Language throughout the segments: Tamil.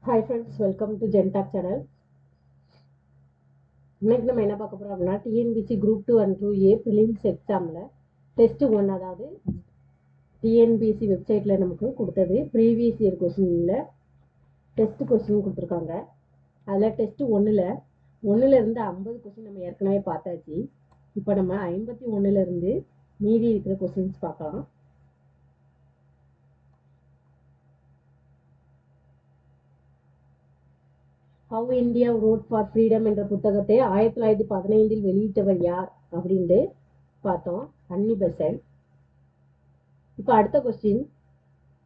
Hi friends, welcome to Gentalk channel. இன்னைக்கு நம்ம என்ன பார்க்க போறோம் அப்படின்னா TNPSC group 2 and 2A prelims எக்ஸாமில் டெஸ்ட் 1 அதாவது டிஎன்பிசி வெப்சைட்டில் நமக்கு கொடுத்தது ப்ரீவியஸ் இயர் கொஸ்டினில் டெஸ்ட் கொஸ்டின் கொடுத்துருக்காங்க. அதில் டெஸ்ட் 1ல் இருந்து 50 கொஸ்டின் நம்ம ஏற்கனவே பார்த்தாச்சு. இப்போ நம்ம 51 மீதி இருக்கிற கொஸ்டின்ஸ் பார்க்கலாம். How India road for freedom என்ற புத்தகத்தை 1915 வெளியிட்டவர் யார் அப்படின்ட்டு பார்த்தோம். அன்னி பெசன்ட். இப்போ அடுத்த கொஸ்டின்,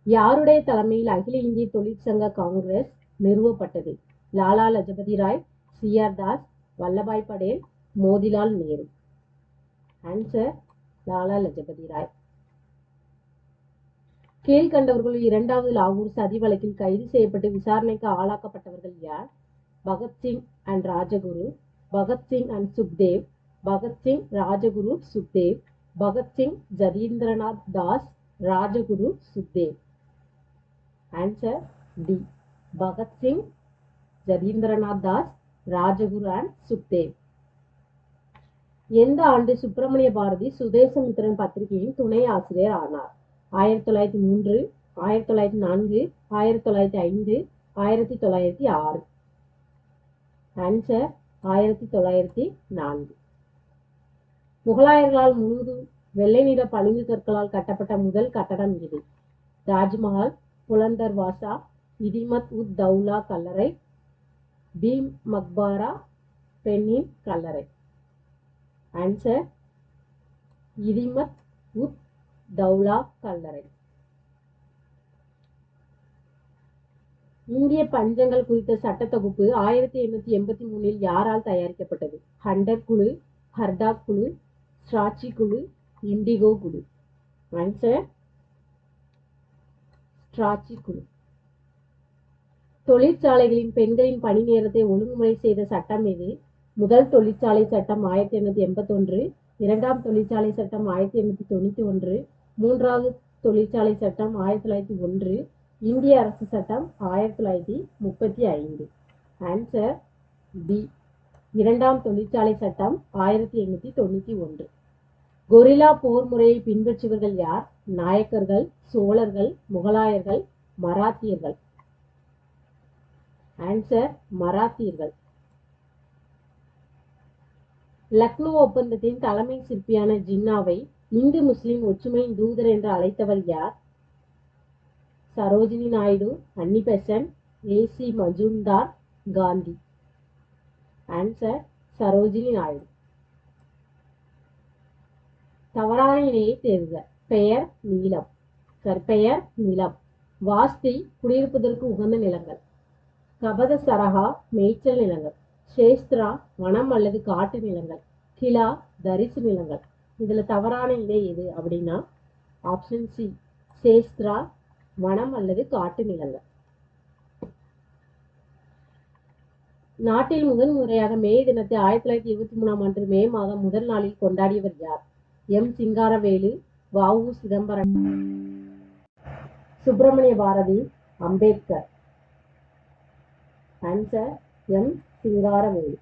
யாருடைய தலைமையில் அகில இந்திய தொழிற்சங்க காங்கிரஸ் நிறுவப்பட்டது? லாலா லஜபதி ராய், சிஆர் தாஸ், வல்லபாய் படேல், மோதிலால் நேரு. ஆன்சர் லாலா லஜபதி ராய். கீழ்கண்டவர்களுள் இரண்டாவது லாகூர் சதி வழக்கில் கைது செய்யப்பட்டு விசாரணைக்கு ஆளாக்கப்பட்டவர்கள் யார்? Bhagat Singh and Rajguru, Bhagat Singh and Sukhdev, Bhagat Singh, Rajguru, Sukhdev, Bhagat Singh, Jatindranath Das, Rajguru, Sukhdev. Answer D, Bhagat Singh, Jatindranath Das, Rajguru and Sukhdev. எந்த ஆண்டு சுப்பிரமணிய பாரதி சுதேசமித்திரன் பத்திரிகையின் துணை ஆசிரியர் ஆனார்? 1903, 1904, 1905, 1906. ஆன்சர் 1904. முகலாயர்களால் முழுவதும் வெள்ளை நிற பளிங்கு கற்களால் கட்டப்பட்ட முதல் கட்டடம் இது? தாஜ்மஹால், புலந்தர்வாசா, இதிமத் உத் தௌலா கல்லறை, பீம் மக்பாரா, பெண்ணின் கல்லறை. ஆன்சர் இதிமத் உத் தௌலா கல்லறை. இந்திய பஞ்சங்கள் குறித்த சட்டத்தொகுப்பு 1883 யாரால் தயாரிக்கப்பட்டது? ஹண்டர் குழு, ஹர்டாக் குழு, ஸ்ட்ராச்சி குழு, இண்டிகோ குழு. ஆன்சர் ஸ்ட்ராச்சி குழு. தொழிற்சாலைகளின் பெண்களின் பணி நேரத்தை ஒழுங்குமுறை செய்த சட்டம் எது? முதல் தொழிற்சாலை சட்டம் 1881, இரண்டாம் தொழிற்சாலை சட்டம் 1891, மூன்றாவது தொழிற்சாலை சட்டம் 1901, இந்திய அரசு சட்டம் 1935. ஆன்சர் டி, இரண்டாம் தொழிற்சாலை சட்டம் 1891. கொரில்லா போர் முறையை பின்பற்றுவர்கள் யார்? நாயக்கர்கள், சோழர்கள், முகலாயர்கள், மராத்தியர்கள். ஆன்சர் மராத்தியர்கள். லக்னோ ஒப்பந்தத்தின் தலைமை சிற்பியான ஜின்னாவை இந்து முஸ்லிம் ஒற்றுமையின் தூதர் என்று அழைத்தவர் யார்? சரோஜினி நாயுடு, அன்னி பெசன்ட், ஏசி மஜும்தார், காந்தி. ஆன்சர் சரோஜினி நாயுடு. தவறான இணையை தேர்க. பெயர் நீலம், கற்பெயர் நிலம். வாஸ்தி குடியிருப்பதற்கு உகந்த நிலங்கள். கபத சரகா மேய்ச்சல் நிலங்கள். சேஸ்திரா வனம் அல்லது காட்டு நிலங்கள். கிலா தரிசு நிலங்கள். இதுல தவறான இணை எது அப்படின்னா ஆப்ஷன் சி, சேஸ்திரா வனம் அல்லது காட்டு நிலங்கள். நாட்டில் முதன் முறையாக மே தினத்தை 1923 ஆண்டு மே மாதம் முதல் நாளில் கொண்டாடியவர் யார்? எம் சிங்காரவேலு, வ.உ. சிதம்பரம், சுப்பிரமணிய பாரதி, அம்பேத்கர். Answer M Singaravelu.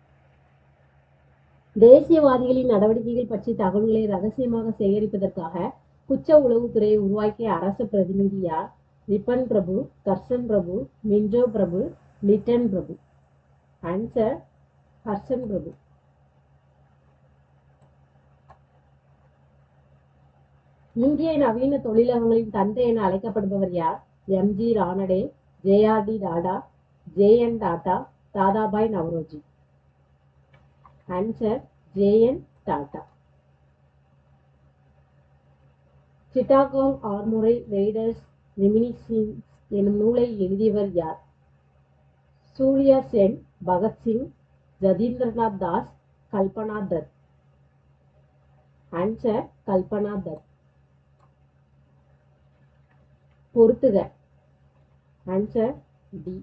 தேசியவாதிகளின் நடவடிக்கைகள் பற்றி தகவல்களை ரகசியமாக சேகரிப்பதற்காக குற்ற உளவுத்துறையை உருவாக்கிய அரசு பிரதிநிதி யார்? ரிப்பன் பிரபு, கர்சன் பிரபு, மின்டோ பிரபு, லிட்டன் பிரபு. ஆன்சர் கர்சன் பிரபு. இந்திய நவீன தொழிலகங்களின் தந்தை என அழைக்கப்படுபவர் யார்? எம்.ஜி. ரானடே, ஜே.ஆர்.டி. டாடா, ஜே.என். டாடா, தாதாபாய் நவ்ரோஜி. ஆன்சர் ஜே.என். டாடா. சிட்டாகாங் ஆர்மோரை ரெய்டர்ஸ் ரெமினிசின்ஸ் எனும் நூலை எழுதியவர் யார்? சூர்யா சென், பகத்சிங், ஜதீந்திரநாத் தாஸ், கல்பனா தத். ஆன்சர் கல்பனா தத். பொறுத்துக. Answer D.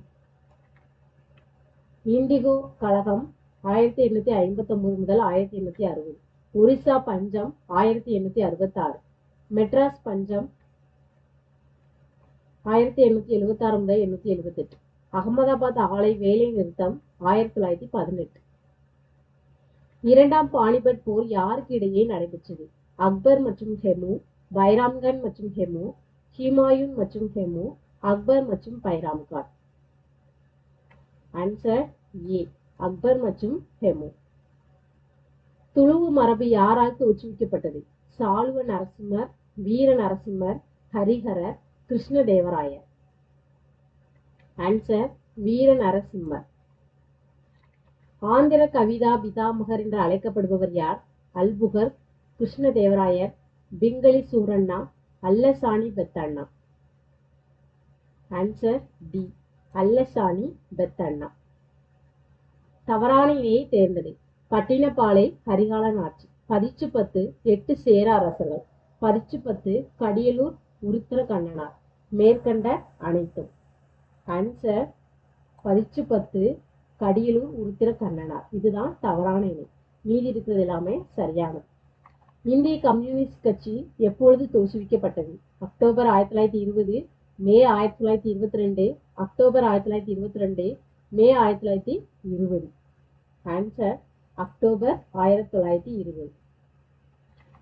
இண்டிகோ கழகம் 1859 முதல் 1860. ஒரிசா பஞ்சம் 1866. மெட்ராஸ் பஞ்சம் 1876 முதல் 1878. அகமதாபாத் ஆலை வேலை நிறுத்தம் 1918. இரண்டாம் பானிபட் போர் யாருக்கு இடையே நடைபெற்றது? அக்பர் மற்றும் ஹெமு, பைராம்கான் மற்றும் ஹெமு, ஹிமாயூன் மற்றும் ஹெமு, அக்பர் மற்றும் பைராம்கான். ஆன்சர் ஏ, அக்பர் மற்றும் ஹெமு. துளுவு மரபு யாரால் தோற்றுவிக்கப்பட்டது? சாளுவ நரசிம்மர், வீர நரசிம்மர், ஹரிஹரர், கிருஷ்ணதேவராயர். ஆன்சர் வீர நரசிம்மர். ஆந்திர கவிதா பிதாமகர் என்று அழைக்கப்படுபவர் யார்? Albuquerque, Krishnadevarayar, Pingali Suranna, Allasani Peddanna. Answer D, Allasani Peddanna. தவறான இணையை தேர்ந்தெடு. பட்டினப்பாலை கரிகாலன் ஆட்சி. 10 8 சேர அரசர்கள். 10 கடியலூர் உருத்திர கண்ணனார். மேற்கண்ட அனைத்தும். ஆன்சர் 10 கடியலூர் உருத்திர கண்ணனார். இதுதான் தவறான இணை. மீதி இருக்கிறது எல்லாமே சரியானது. இந்திய கம்யூனிஸ்ட் கட்சி எப்பொழுது தோற்றுவிக்கப்பட்டது? அக்டோபர் 1920, மே 1922, அக்டோபர் 1922, மே 1920. Answer October 1920.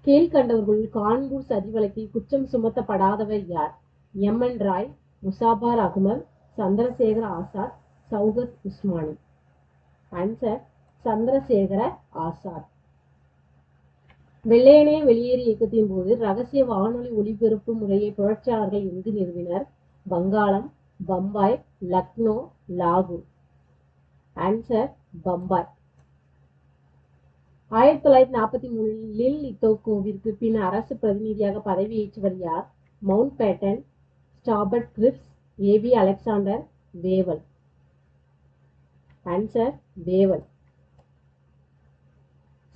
கீழ்கண்டவர்களுள் கான்பூர் சதி வழக்கில் குற்றம் சுமத்தப்படாதவர் யார்? எம்.என். ராய், முசாபர் அகமது, சந்திரசேகர ஆசாத், சௌகத் உஸ்மானி. ஆன்சர் சந்திரசேகர ஆசாத். வெள்ளையனே வெளியேறு இயக்கத்தின் போது ரகசிய வானொலி ஒலிபரப்பு முறையை புரட்சியாளர்கள் எங்கு நிறுவினர்? வங்காளம், பம்பாய், லக்னோ, லாகூர். ஆன்சர் பம்பாய். 1943 லில் இத்தோகோவிற்கு பின் அரசு பிரதிநிதியாக பதவியேற்றவர் யார்? Mountbatten, Stafford Cripps, A B. Alexander, Wavell. Answer Wavell.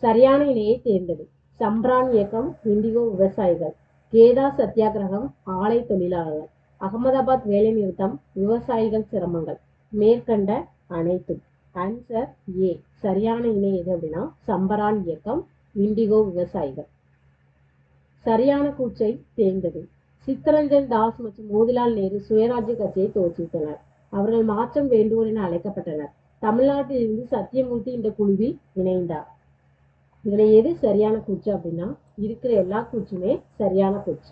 சரியான இணையை தேர்ந்தெடு. சம்ரான் இயக்கம், இண்டிகோ விவசாயிகள். கேதா சத்தியாகிரகம், ஆலை தொழிலாளர்கள். அகமதாபாத் வேலை நிறுத்தம், விவசாயிகள் சிரமங்கள். மேற்கண்ட அனைத்தும். ஆன்சர் ஏ, சரியான இணை எது அப்படின்னா சம்பரான் இயக்கம், இண்டிகோ விவசாயிகள். சரியான கூற்றை தேர்ந்தெடு. சித்தரஞ்சன் தாஸ் மற்றும் மோதிலால் நேரு சுயராஜ்ய கட்சியை தோற்றுவித்தனர். அவர்கள் மாற்றம் வேண்டுவோர் என அழைக்கப்பட்டனர். தமிழ்நாட்டில் இருந்து சத்தியமூர்த்தி இந்த குழுவில் இணைந்தார். இதுல எது சரியான கூற்று அப்படின்னா இருக்கிற எல்லா கூற்றுமே சரியான கூற்று.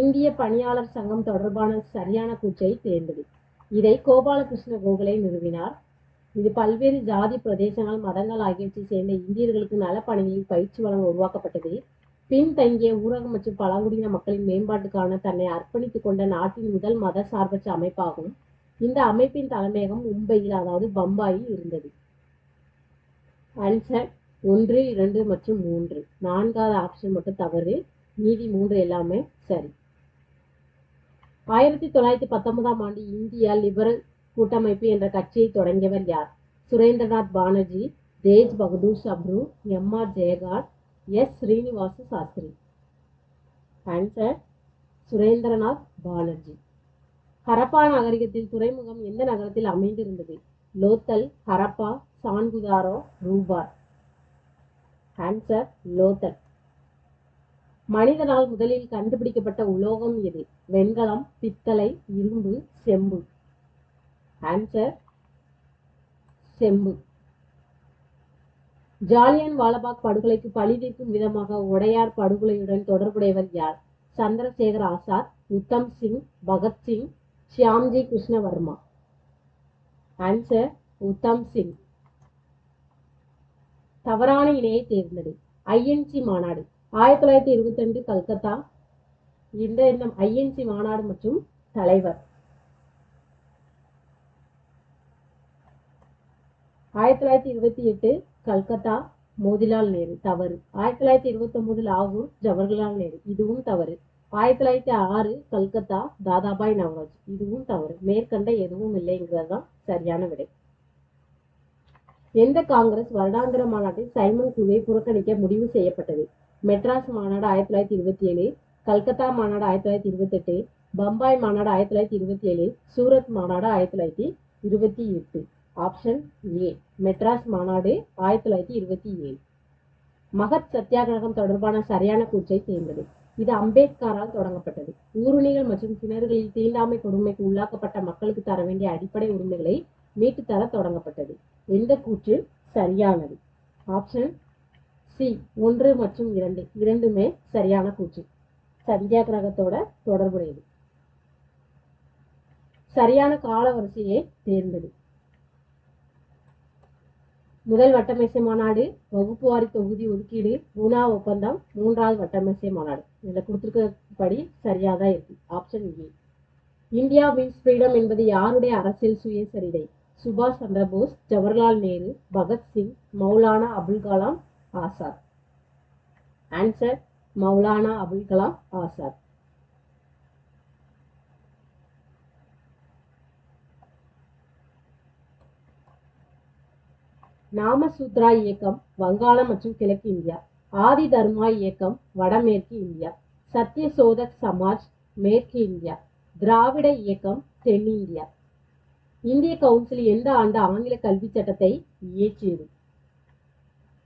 இந்திய பணியாளர் சங்கம் தொடர்பான சரியான கூற்றை தேர்ந்தெடு. இதை கோபாலகிருஷ்ண கோகலே நிறுவினார். இது பல்வேறு ஜாதி, பிரதேசங்கள், மதங்கள் ஆகியவற்றை சேர்ந்த இந்தியர்களுக்கு நலப்பணிகளில் பயிற்சி வழங்க உருவாக்கப்பட்டது. பின்தங்கிய ஊரக மற்றும் பழங்குடியின மக்களின் மேம்பாட்டுக்கான தன்னை அர்ப்பணித்துக் கொண்ட நாட்டின் முதல் மத சார்பற்ற அமைப்பாகும். இந்த அமைப்பின் தலைமையகம் மும்பையில், அதாவது பம்பாயில் இருந்தது. ஆன்சர் 1, 2 மற்றும் 3. 4வது ஆப்ஷன் மட்டும் தவறு. மீதி 3 எல்லாமே சரி. 1919ஆம் ஆண்டு இந்தியா லிபரல் கூட்டமைப்பு என்ற கட்சியை தொடங்கியவர் யார்? Surendranath Banerjee, Tej Bahadur Sapru, M R. Jayakar, S. Srinivasa Sastri. Answer Surendranath Banerjee. Harappa நாகரிகத்தில் துறைமுகம் எந்த நகரத்தில் அமைந்திருந்தது? லோத்தல், ஹரப்பா, சான்குதாரோ, ரூபார். ஆன்சர் லோத்தல். மனிதனால் முதலில் கண்டுபிடிக்கப்பட்ட உலோகம் எது? வெண்கலம், பித்தளை, இரும்பு, செம்பு. ஆன்சர் செம்பு. ஜாலியன் வாலாபாக் படுகொலைக்கு பழி தீர்க்கும் விதமாக உடையார் படுகொலையுடன் தொடர்புடையவர் யார்? சந்திரசேகர் ஆசாத், உத்தம் சிங், பகத்சிங், ஷியாம்ஜி கிருஷ்ணவர்மா. ஆன்சர் உத்தம் சிங். தவறான இணையை தேர்ந்தெடு. ஐஎன்சி மாநாடு 1922 கல்கத்தா. இந்த ஐஎன்சி மாநாடு மற்றும் தலைவர் 1928 கல்கத்தா, மோதிலால் நேரு. தவறு. 1929 லாகூர், ஜவஹர்லால் நேரு. இதுவும் தவறு. 1906 கல்கத்தா, தாதாபாய் நவரோஜி. இதுவும் தவறு. மேற்கண்ட எதுவும் இல்லைங்கிறது தான் சரியான விடை. எந்த காங்கிரஸ் வருடாந்திர மாநாட்டில் சைமன் குழுவை புறக்கணிக்க முடிவு செய்யப்பட்டது? மெட்ராஸ் மாநாடு 1927, கல்கத்தா மாநாடு 1928, பம்பாய் மாநாடு 1927, சூரத் மாநாடு 1928. ஆப்ஷன் ஏ, மெட்ராஸ் மாநாடு 1927. மகத் சத்தியாகிரகம் தொடர்பான சரியான கூற்றை தேர்ந்தெடு. இது அம்பேத்கரால் தொடங்கப்பட்டது. ஊருணிகள் மற்றும் கிணறுகளில் தீண்டாமை கொடுமைக்கு உள்ளாக்கப்பட்ட மக்களுக்கு தர வேண்டிய அடிப்படை உரிமைகளை மீட்டு தர தொடங்கப்பட்டது. எந்த கூற்று சரியானது? ஆப்ஷன் சி 1 மற்றும் 2 இரண்டுமே சரியான கூற்று. சத்தியாகிரகத்தோட தொடர்புடையது. சரியான கால வரிசையை தேர்ந்தெடு. முதல் வட்டமேசை மாநாடு, வகுப்பு வாரி தொகுதி ஒதுக்கீடு, பூனா ஒப்பந்தம், 3வது வட்டமேசை மாநாடு. இதுல கொடுத்திருக்கிறபடி சரியாதான் இருக்கு. Option A. India wins freedom என்பது யாருடைய அரசியல் சுயசரிதை? சுபாஷ் சந்திரபோஸ், ஜவஹர்லால் நேரு, பகத்சிங், மௌலானா அபுல் கலாம் ஆசாத். ஆன்சர் மௌலானா அபுல் கலாம் ஆசாத். நாமசூத்ரா இயக்கம் வங்காளம் மற்றும் கிழக்கு இந்தியா. ஆதி தர்மா இயக்கம் வடமேற்கு இந்தியா. சத்யசோதக் சமாஜ் மேற்கு இந்தியா. திராவிட இயக்கம் தென்னிந்தியா. இந்திய கவுன்சில் எந்த ஆண்டு ஆங்கில கல்வி சட்டத்தை இயற்றியது?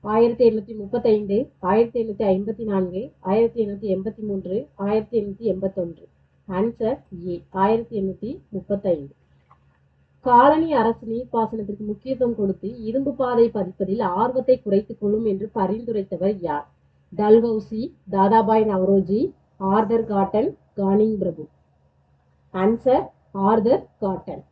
1835, 1854, 1883, 1881. Answer A 1835. காலனி அரசு நீர்ப்பாசனத்திற்கு முக்கியத்துவம் கொடுத்து இரும்பு பாதை பதிப்பதில் ஆர்வத்தை குறைத்துக் கொள்ளும் என்று பரிந்துரைத்தவர் யார்? Dalhousie, Dadabhai Naoroji, Arthur Cotton, Canning பிரபு. Answer Arthur Cotton.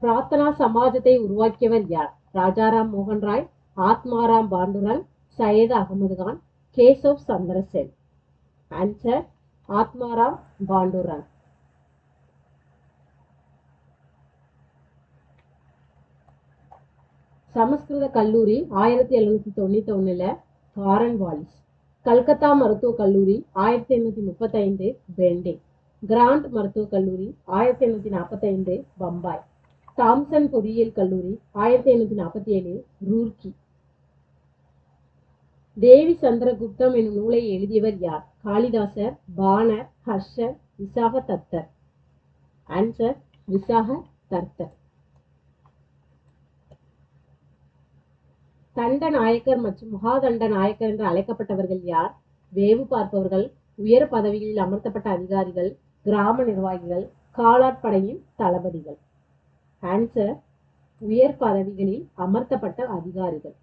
பிரார்த்தனா சமாஜத்தை உருவாக்கியவர் யார்? ராஜாராம் மோகன் ராய், ஆத்மாராம் பாண்டுரங், சையத் அகமது கான், கேசவ் சந்திர சென். ஆன்சர் ஆத்மாராம் பாண்டுரங். சமஸ்கிருத கல்லூரி 1791 காரன் வாலிஸ். கல்கத்தா மருத்துவக் கல்லூரி 1835 பெண்டே. கிராண்ட் மருத்துவக் கல்லூரி 1845 பம்பாய். தாம்சன் பொறியியல் கல்லூரி 1847 ரூர்க்கி. தேவி சந்திரகுப்தம் என்னும் நூலை எழுதியவர் யார்? காளிதாசர், பாணர், ஹர்ஷர், விசாக தத்தர். ஆன்சர் விசாக தத்தர். தண்ட நாயக்கர் மற்றும் மகாதண்ட நாயக்கர் என்று அழைக்கப்பட்டவர்கள் யார்? வேவு பார்ப்பவர்கள், உயர் பதவிகளில் அமர்த்தப்பட்ட அதிகாரிகள், கிராம நிர்வாகிகள், காலாட்படையின் தளபதிகள். ஆன்சர் உயர் பதவிகளில் அமர்த்தப்பட்ட அதிகாரிகள்.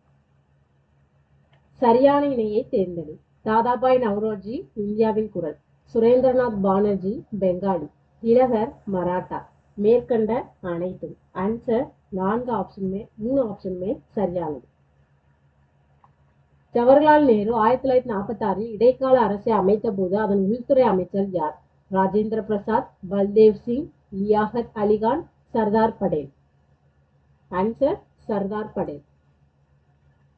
சரியான இணையை தேர்ந்தெடு. தாதாபாய் நவரோஜி இந்தியாவின் குரல். சுரேந்திரநாத் பானர்ஜி பெங்காலி. திலகர் மராட்டா. மேற்கண்ட அனைத்தும். ஆன்சர் 4 ஆப்ஷனுமே 3 ஆப்ஷனுமே சரியானது. ஜவஹர்லால் நேரு 1946 இடைக்கால அரசை அமைத்த போது அதன் உள்துறை அமைச்சர் யார்? ராஜேந்திர பிரசாத், பல்தேவ் சிங், லியாகத் அலிகான், சர்தார் படேல். ஆன்சர் சர்தார் படேல்.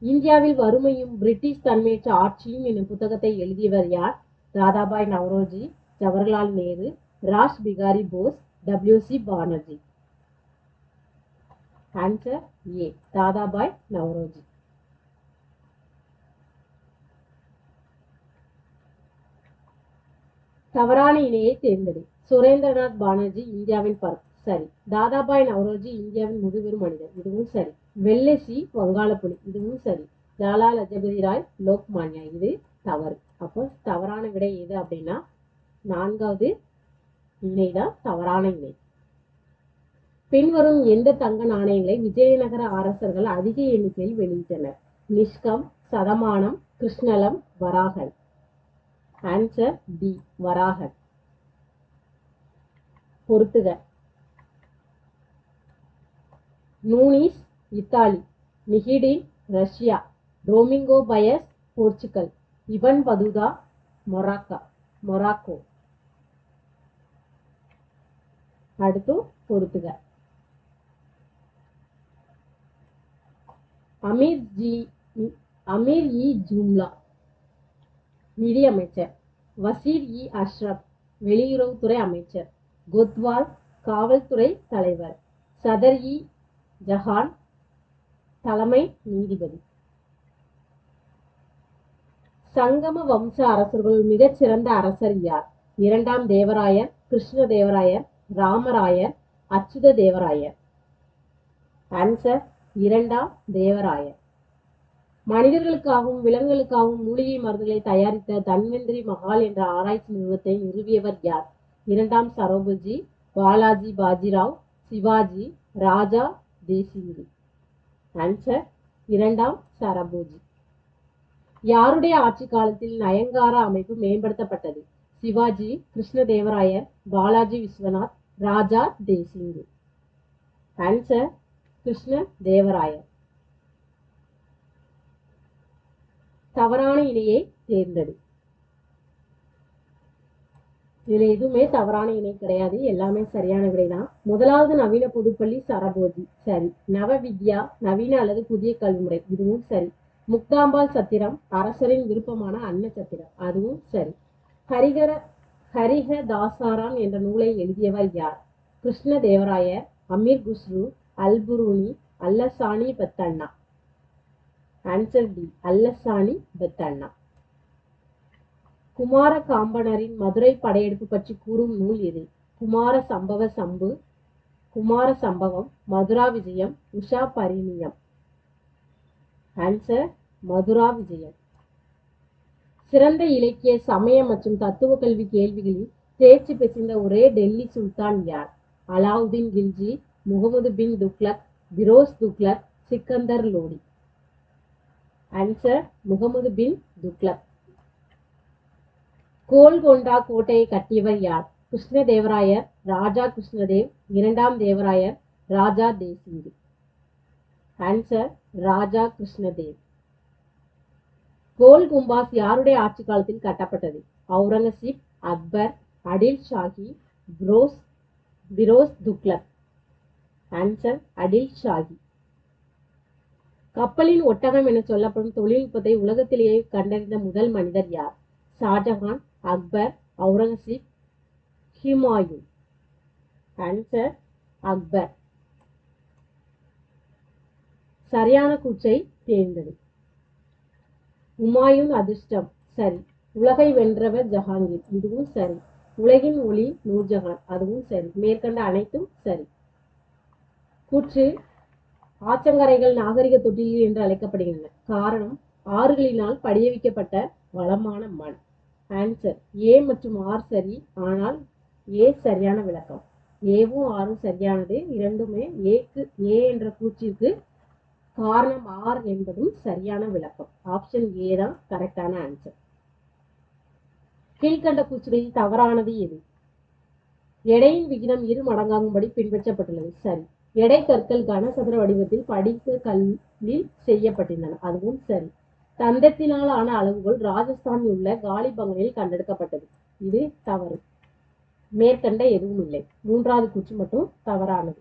இந்தியாவில் வறுமையும் பிரிட்டிஷ் தன்மையற்ற ஆட்சியும் என்னும் புத்தகத்தை எழுதியவர் யார்? Dadabhai Naoroji, Jawaharlal Nehru, Rash Behari Bose, W.C. Banerjee. Answer A Dadabhai Naoroji. தவறான இணையை தேர்ந்தெடு. சுரேந்திரநாத் பானர்ஜி இந்தியாவின் பரப்பு. சரி. தாதாபாய் நவரோஜி இந்தியாவின் முதுபெரும் மனிதர். இதுவும் சரி. வெள்ளசி வங்காளப்புலி. இதுவும் சரி. லாலா லஜபதி ராய் லோக்மான்யா. இது தவறு. அப்போ தவறான விடை எது அப்படின்னா 4வது இணைதான் தவறான இணை. பின்வரும் எந்த தங்க நாணயங்களை விஜயநகர அரசர்கள் அதிக எண்ணிக்கையில் வெளியிட்டனர்? நிஷ்கம், சதமானம், கிருஷ்ணலம், வராகன். ஆன்சர் டி வராகன். பொறுத்துக. Nuniz Italy, Nikitin Russia, Domingo Paes Portugal, Ibn Battuta Morocco. அடுத்து பொறுத்துக. அமீர் இ ஜும்லா நிதியமைச்சர். வசீர் இ அஷ்ரப் வெளியுறவுத்துறை அமைச்சர். கொத்வால் காவல்துறை தலைவர். சதர் இ ஜஹான் தலைமை நீதிபதி. சங்கம வம்ச அரசர்களுள் மிகச் சிறந்த அரசர் யார்? 2ஆம் தேவராயர், கிருஷ்ண தேவராயர், ராமராயர், அச்சுத தேவராயர். ஆன்சர் 2ஆம் தேவராயர். மனிதர்களுக்காகவும் விலங்குகளுக்காகவும் மூலிகை மருந்துகளை தயாரித்த தன்வந்திரி மஹால் என்ற ஆராய்ச்சி நிறுவனத்தை நிறுவியவர் யார்? இரண்டாம் சரோபஜி, பாலாஜி பாஜிராவ், சிவாஜி, ராஜா தேசிங்கு. ஆன்சர் இரண்டாம் சரபோஜி. யாருடைய ஆட்சி காலத்தில் நயன்காரா அமைப்பு மேம்படுத்தப்பட்டது? சிவாஜி, கிருஷ்ணதேவராயர், பாலாஜி விஸ்வநாத், ராஜா தேசிங்கு. ஆன்சர் கிருஷ்ணதேவராயர். தவறான இணையை தேர்ந்தெடு. இதுல எதுவுமே தவறான இணை கிடையாது, எல்லாமே சரியான விடைதான். முதலாவது நவீன பொதுப்பள்ளி சரபோஜி, சரி. நவவித்யா, நவீன அல்லது புதிய கல்விமுறை, இதுவும் சரி. முக்தாம்பாள் சத்திரம், அரசரின் விருப்பமான அன்ன சத்திரம், அதுவும் சரி. ஹரிஹ தாசாராம் என்ற நூலை எழுதியவர் யார்? கிருஷ்ணதேவராயர், அமீர் குஸ்ரு, அல்புரூனி, அல்லசானி பெத்தண்ணா. Answer D, Allasani Peddanna. குமார காம்பனரின் மதுரை படையெடுப்பு பற்றி கூறும் நூல் எது? குமார சம்பவ சம்பு, குமார சம்பவம், மதுரா விஜயம், உஷா பரிணியம். ஆன்சர் மதுரா விஜயம். சிறந்த இலக்கிய, சமய மற்றும் தத்துவ கல்வி கேள்விகளில் தேர்ச்சி பெற்றிருந்த ஒரே டெல்லி சுல்தான் யார்? அலாவுதீன் கில்ஜி, முகமது பின் துக்ளக், பிரோஸ் துக்ளக், சிக்கந்தர் லோடி. ஆன்சர் முகமது பின் துக்ளக். கோல்கொண்டா கோட்டையை கட்டியவர் யார்? கிருஷ்ணதேவராயர், ராஜா கிருஷ்ணதேவ், இரண்டாம் தேவராயர், ராஜா தேசிங்கு. ஆன்சர் ராஜா கிருஷ்ணதேவ். கோல் கும்பாஸ் யாருடைய ஆட்சி காலத்தில் கட்டப்பட்டது? அவுரங்கசீப், அக்பர், அடில் ஷாஹி, பிரோஸ் துக்ளக். ஆன்சர் அடில் ஷாஹி. கப்பலின் ஒட்டகம் என சொல்லப்படும் தொழில்நுட்பத்தை உலகத்திலேயே கண்டறிந்த முதல் மனிதர் யார்? ஷாஜஹான், அக்பர், அவுரங்கசீப், ஹுமாயூன். ஆன்சர் அக்பர். சரியான கூற்றை தேர்ந்தெடு. ஹுமாயூன் அதிர்ஷ்டம், சரி. உலகை வென்றவர் ஜஹாங்கீர், இதுவும் சரி. உலகின் ஒளி நூர்ஜஹான், அதுவும் சரி. மேற்கண்ட அனைத்தும் சரி. கூற்று ஆற்றங்கரைகள் நாகரிக தொட்டில்கள் என்று அழைக்கப்படுகின்றன. காரணம் ஆறுகளினால் படிய வைக்கப்பட்ட வளமான மண். ஆன்சர் ஏ மற்றும் ஆர் சரி, ஆனால் ஏ சரியான விளக்கம். ஏவும் ஆரும் சரியானது, இரண்டுமே ஏ என்ற கூற்றிற்கு காரணம் ஆர் என்பதும் சரியான விளக்கம். ஆப்ஷன் ஏ தான் கரெக்டான ஆன்சர். கீழ்கண்ட கூற்றுகளில் தவறானது எது? எடையின் விகிதம் இரு மடங்காகும்படி பின்பற்றப்பட்டுள்ளது, சரி. எடை கற்கள் கனசதுர வடிவத்தில் படிக்க கல்லில் செய்யப்பட்டிருந்தன, அதுவும் சரி. தந்தத்தினால் ஆன அளவுகோல் ராஜஸ்தானில் உள்ள காலி பங்கனில் கண்டெடுக்கப்பட்டது, இது தவறு. மேற்கண்ட எதுவும் இல்லை. மூன்றாவது கூற்று மட்டும் தவறானது.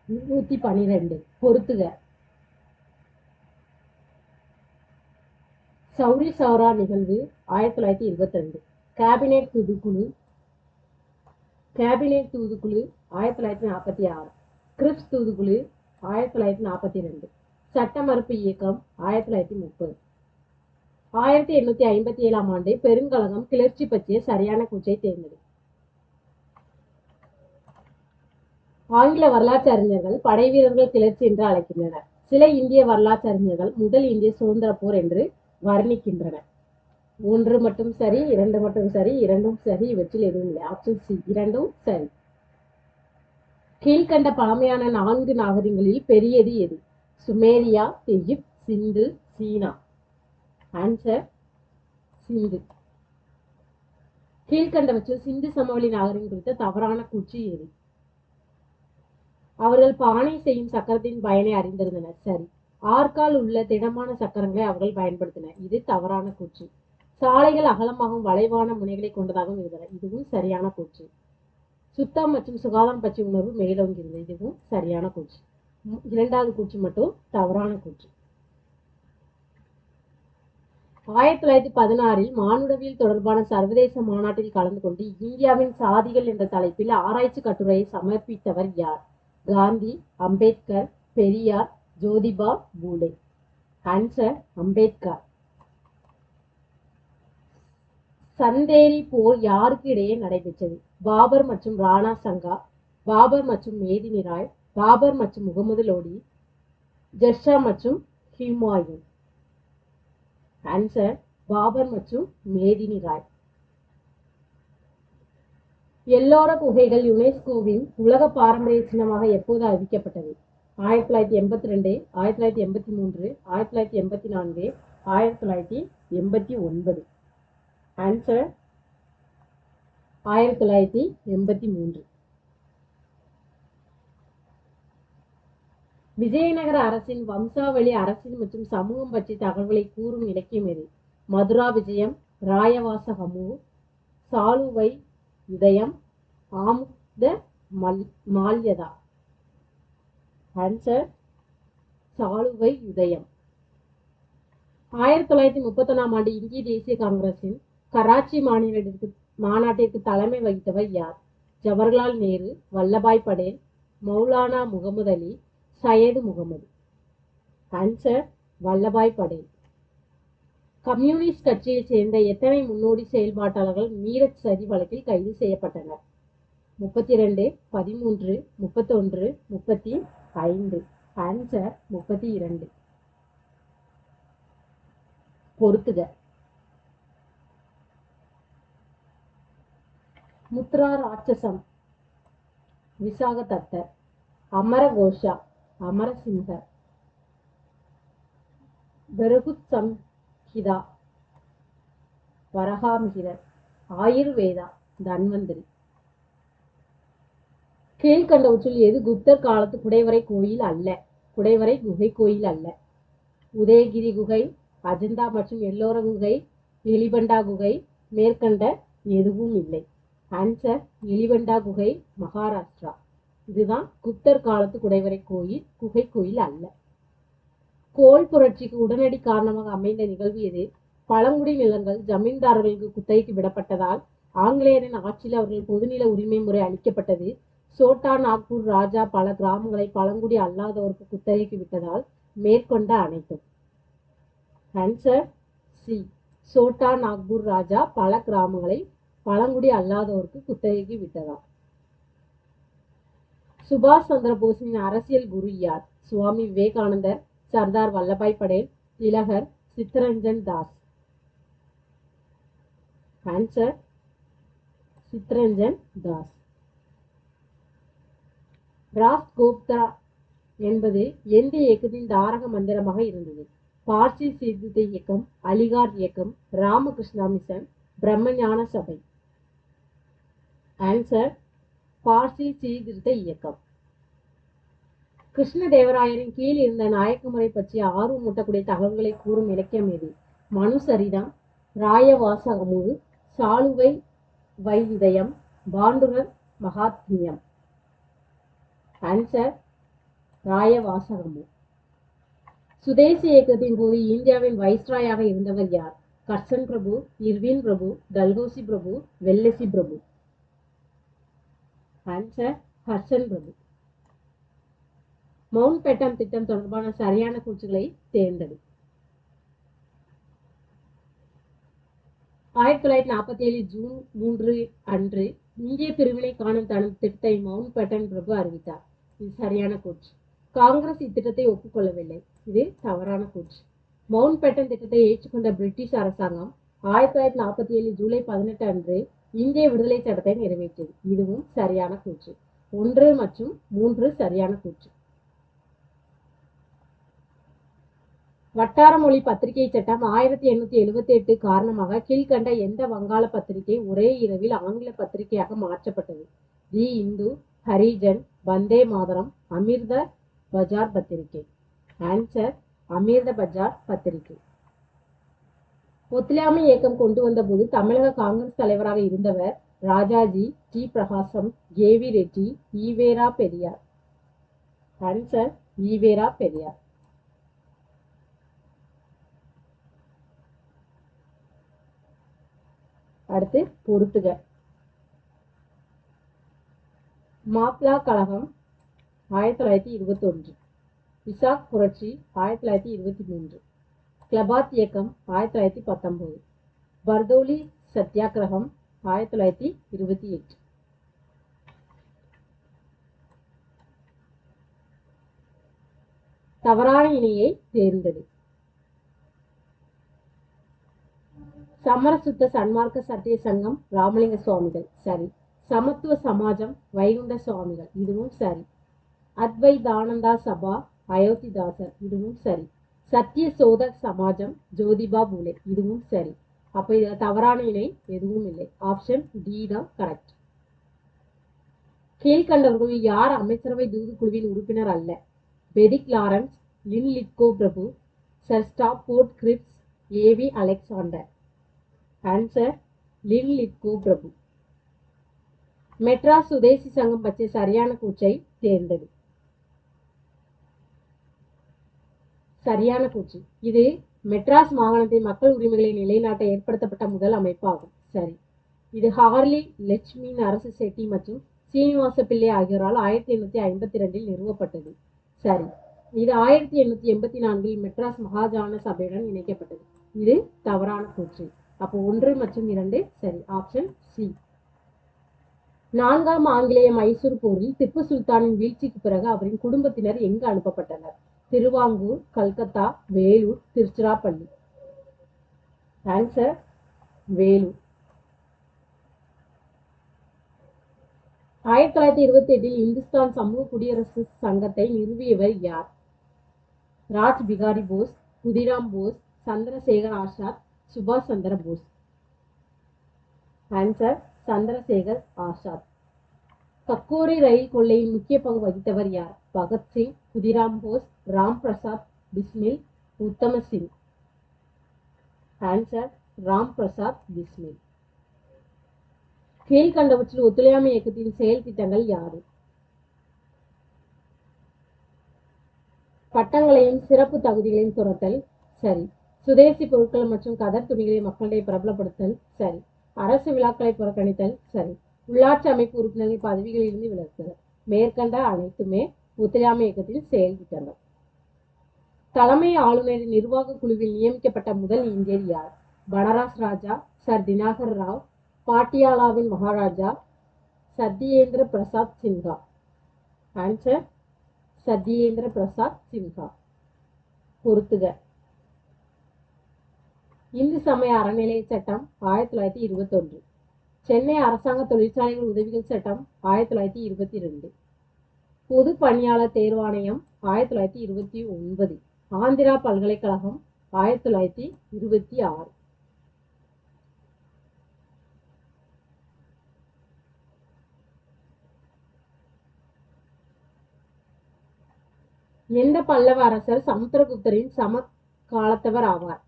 112 பொருத்துக. சௌரி சௌரா நிகழ்வு 1922. கேபினெட் தூதுக்குழு 1946. கிரிப்ஸ் தூதுக்குழு 1942. சட்ட மறுப்பு இயக்கம் 1930. 1857 ஆண்டு பெருங்கழகம் கிளர்ச்சி பற்றிய சரியான கூற்றை தேர்ந்தெடு. ஆங்கில வரலாற்று அறிஞர்கள் படை வீரர்கள் கிளர்ச்சி என்று அழைக்கின்றனர். சில இந்திய வரலாற்று அறிஞர்கள் முதல் இந்திய சுதந்திர போர் என்று வர்ணிக்கின்றனர். 1 மட்டும் சரி, 2 மட்டும் சரி, இரண்டும் சரி, இவற்றில் எதுவும் இல்லை. ஆப்ஷன் சி, இரண்டும் சரி. கீழ்கண்ட பழமையான 4 நாகரிகங்களில் பெரியது எது? சுமேரியா, எகிப்து, சிந்து, சீனா. ஆன்சர் சிந்து. கீழ்கண்டவற்றில் சிந்து சமவெளி நாகரிகம் குறித்த தவறான கூற்று எது? அவர்கள் பானை செய்யும் சக்கரத்தின் பயனை அறிந்திருந்தனர், சரி. ஆற்கால் உள்ள திடமான சக்கரங்களை அவர்கள் பயன்படுத்தினர், இது தவறான கூற்று. சாலைகள் அகலமாகவும் வளைவான முனைகளை கொண்டதாகவும் இருந்தன, இதுவும் சரியான கூற்று. சுத்தம் மற்றும் சுகாதாரம் பற்றிய உணர்வு மேலோங்கி இருந்தது, இதுவும் சரியான கூற்று. இரண்டாவது கூற்று மட்டும் தவறான கூற்று. 1916 மானுடவியல் தொடர்பான சர்வதேச மாநாட்டில் கலந்து கொண்டு இந்தியாவின் சாதிகள் என்ற தலைப்பில் ஆராய்ச்சி கட்டுரையை சமர்ப்பித்தவர் யார்? காந்தி, அம்பேத்கர், பெரியார், ஜோதிபா பூலே. ஆன்சர் அம்பேத்கர். சந்தேரி போர் யாருக்கு இடையே நடைபெற்றது? பாபர் மற்றும் ராணா சங்கா, பாபர் மற்றும் மேதினி ராய், பாபர் மற்றும் முகமது லோடி, ஜெர்ஷா மற்றும் ஹிமாயூன். ஆன்சர் பாபர் மற்றும் மேதினி ராய். எல்லோர குகைகள் யுனெஸ்கோவின் உலக பாரம்பரிய சின்னமாக எப்போது அறிவிக்கப்பட்டது? 1982, 1983, 1984, 1989. ஆன்சர் 1983. விஜயநகர அரசின் வம்சாவளி அரசியல் மற்றும் சமூகம் பற்றிய தகவல்களை கூறும் இலக்கியம் எது? மதுரா விஜயம், ராயவாசகமு, சாலுவை யுதயம், ஆமுக்த மால்யதா. ஆன்சர் சாலுவை யுதயம். 1931 ஆண்டு இந்திய தேசிய காங்கிரசின் கராச்சி மாநாட்டிற்கு தலைமை வகித்தவர் யார்? ஜவஹர்லால் நேரு, வல்லபாய் படேல், மௌலானா முகமது அலி, சையது முகமது. ஆன்சர் வல்லபாய் படேல். கம்யூனிஸ்ட் கட்சியைச் சேர்ந்த எத்தனை முன்னோடி செயல்பாட்டாளர்கள் மீரட் சதி வழக்கில் கைது செய்யப்பட்டனர்? 32, 13, 31, 35. ஆன்சர் 32. பொறுத்துக. முத்ரா ராட்சசம், விசாக தத்தர், அமர கோஷா, அமரசிங்கர், பெருகுத் சம்ஹிதா, வரகாமிகிரர், ஆயுர்வேதா, தன்வந்திரி. கீழ்கண்டவற்றுள் எது குப்தர் காலத்து குடைவரை கோயில் அல்ல? குடைவரை குகை கோயில் அல்ல. உதயகிரி குகை, அஜந்தா மற்றும் எல்லோர குகை, எலிபண்டா குகை. மேற்கண்ட எதுவும் இல்லை. ஆன்சர் எலிபண்டா குகை, மகாராஷ்டிரா. இதுதான் குப்தர் காலத்து குடைவரை கோயில், குகை கோயில் அல்ல. கோல் புரட்சிக்கு உடனடி காரணமாக அமைந்த நிகழ்வு எது? பழங்குடி நிலங்கள் ஜமீன்தாரர்களுக்கு குத்தகைக்கு விடப்பட்டதால் ஆங்கிலேயரின் ஆட்சியில் அவர்கள் பொதுநில உரிமை முறை அளிக்கப்பட்டது. சோட்டா நாக்பூர் ராஜா பல கிராமங்களை பழங்குடி அல்லாதோருக்கு குத்தகைக்கு விட்டதால். மேற்கொண்ட அனைத்தும். Answer C. சோட்டா நாக்பூர் ராஜா பல கிராமங்களை பழங்குடி அல்லாதோருக்கு குத்தகைக்கு விட்டதால். சுபாஷ் சந்திர போஸின் அரசியல் குரு யார்? சுவாமி விவேகானந்தர், சர்தார் வல்லபாய் படேல், திலகர், சித்தரஞ்சன் தாஸ். ஆன்சர் சித்தரஞ்சன் தாஸ். ராஷ்டிரகூப்தா என்பது எந்த இயக்கத்தின் தாரக மந்திரமாக இருந்தது? பார்சி சீர்திருத்த இயக்கம், அலிகார் இயக்கம், ராமகிருஷ்ணா மிஷன், பிரம்மஞான சபை. ஆன்சர் பார்சி சீர்திருத்த இயக்கம். கிருஷ்ணதேவராயரின் கீழ் இருந்த நாயக்க முறை பற்றிய ஆர்வமூட்டக்கூடிய தகவல்களை கூறும் இலக்கியம் எது? மனுசரிதம், ராயவாசகமு, சாலுவை வையுதயம், பாண்டுரர் மகாத்மியம். ஆன்சர் ராயவாசகமு. சுதேசி இயக்கத்தின் போது இந்தியாவின் வைஸ்ராயாக இருந்தவர் யார்? கர்சன் பிரபு, இர்வின் பிரபு, டல்ஹௌசி பிரபு, வெல்லசி பிரபு. ஆன்சர் ஹர்ஷன் பிரபு. மவுண்ட் பேட்டன் திட்டம் தொடர்பான சரியான கூற்றுகளை தேர்ந்தெடு. 1947 ஜூன் 3 அன்று இந்திய பிரிவினை காணும் தனது திட்டத்தை மவுண்ட் பேட்டன் பிரபு அறிவித்தார். இது சரியான கூற்று. காங்கிரஸ் இத்திட்டத்தை ஒப்புக்கொள்ளவில்லை. இது தவறான கூற்று. மவுண்ட் பேட்டன் திட்டத்தை ஏற்றுக்கொண்ட பிரிட்டிஷ் அரசாங்கம் 1947 ஜூலை 18 அன்று இந்திய விடுதலை சட்டத்தை நிறைவேற்றியது. இதுவும் சரியான கூற்று. 1 மற்றும் 3 சரியான கூற்று. வட்டார மொழி பத்திரிகை சட்டம் 1878 காரணமாக கீழ்கண்ட எந்த வங்காள பத்திரிகை ஒரே இரவில் ஆங்கில பத்திரிகையாக மாற்றப்பட்டது? தி இந்து, ஹரிஜன், வந்தே மாதரம், அமிர்த பஜார் பத்திரிகை. ஆன்சர் அமிர்த பஜார் பத்திரிகை. ஒத்துழையாமை இயக்கம் கொண்டு வந்த போது தமிழக காங்கிரஸ் தலைவராக இருந்தவர் ராஜாஜி, டி பிரகாசம், ஜே.வி. ரெட்டி, ஈவேரா பெரியார். ஆன்சர் ஈவேரா பெரியார். அடுத்து பொறுத்துக. மாப்ளா கழகம் 1921, விசாக் புரட்சி 1923, கிளபாத் இயக்கம் 1919, பர்தோலி சத்தியாகிரகம் 1928. தவறான இணையை தேர்ந்தது. சமரசுத்த சன்மார்க்க சத்திய சங்கம் ராமலிங்க சுவாமிகள் சரி. சமத்துவ சமாஜம் வைகுண்ட சுவாமிகள் இதுவும் சரி. அத்வைதானந்தா சபா அயோத்திதாசர் இதுவும் சரி. சத்திய சோதக் சமாஜம் ஜோதிபா பூலே இதுவும் சரி. அப்ப இதுல தவறான இணை எதுவும் இல்லை. ஆப்ஷன் டி தான் கரெக்ட். கீழ்கண்டவர்களில் யார் அமைச்சரவை தூதுக்குழுவின் உறுப்பினர் அல்ல? பெரிக் லாரன்ஸ், லின் லித்கோ பிரபு, sir Stafford grips, AV Alexander. Answer லின் லித்கோ பிரபு. மெட்ராஸ் சுதேசி சங்கம் பற்றிய சரியான கூற்றை தேர்ந்தது. சரியான கூற்று. இது மெட்ராஸ் மாகாணத்தின் மக்கள் உரிமைகளை நிலைநாட்ட ஏற்படுத்தப்பட்ட முதல் அமைப்பாகும். சரி. இது ஹார்லி லட்சுமி அரசு செட்டி மற்றும் சீனிவாச பிள்ளை ஆகியோரால் 1852 நிறுவப்பட்டது. சரி. இது 1884 மெட்ராஸ் மகாஜன சபையுடன் இணைக்கப்பட்டது. இது தவறான கூற்று. அப்போ 1 மற்றும் 2 சரி. Option C. 4ஆம் ஆங்கிலேய மைசூர் போரில் திப்பு சுல்தானின் வீழ்ச்சிக்கு பிறகு அவரின் குடும்பத்தினர் எங்கு அனுப்பப்பட்டனர்? திருவாங்கூர், கல்கத்தா, வேலூர், திருச்சிராப்பள்ளி. ஆன்சர் வேலூர். 1928 இந்துஸ்தான் சமூக குடியரசு சங்கத்தை நிறுவியவர் யார்? ராஜ் பிகாரி போஸ், குதிராம் போஸ், சந்திரசேகர் ஆசாத், சுபாஷ் சந்திர போஸ். ஆன்சர் சந்திரசேகர் ஆசாத். கக்கோரி ரயில் கொள்ளையில் முக்கிய பங்கு வகித்தவர் யார்? பகத்சிங், குதிராம் போஸ், ராம் பிரசாத் பிஸ்மில், உத்தம சிங். ஆன்சர் ராம் பிரசாத் பிஸ்மில். கீழ்கண்டவற்றில் ஒத்துழையாமை இயக்கத்தின் செயல் திட்டங்கள் யாது? பட்டங்களையும் சிறப்பு தகுதிகளையும் துறத்தல் சரி. சுதேசி பொருட்கள் மற்றும் கதர் துணிகளை மக்களிடையே பிரபலப்படுத்தல் சரி. அரசு விழாக்களை புறக்கணித்தல் சரி. உள்ளாட்சி அமைப்பு உறுப்பினர்கள் பதவிகளில் இருந்து விலக்குதல். மேற்கண்ட அனைத்துமே ஒத்துழையாமை இயக்கத்தின் செயல் திட்டங்கள். தலைமை ஆளுநரின் நிர்வாக குழுவில் நியமிக்கப்பட்ட முதல் இந்தியர் யார்? பனராஸ் ராஜா, சர் தினகர் ராவ், பாட்டியாலாவின் மகாராஜா, சத்யேந்திர பிரசாத் சின்ஹா. ஆன்சர் சத்யேந்திர பிரசாத் சின்ஹா. பொறுத்துக. இந்து சமய அறநிலைய சட்டம் 1921. சென்னை அரசாங்க தொழிற்சாலைகள் உதவிகள் சட்டம் 1922. பொது பணியாளர் தேர்வாணையம் 1929. ஆந்திரா பல்கலைக்கழகம் 1926. எந்த பல்லவ அரசர் சமுத்திரகுப்தரின் சமகாலத்தவர் ஆவார்?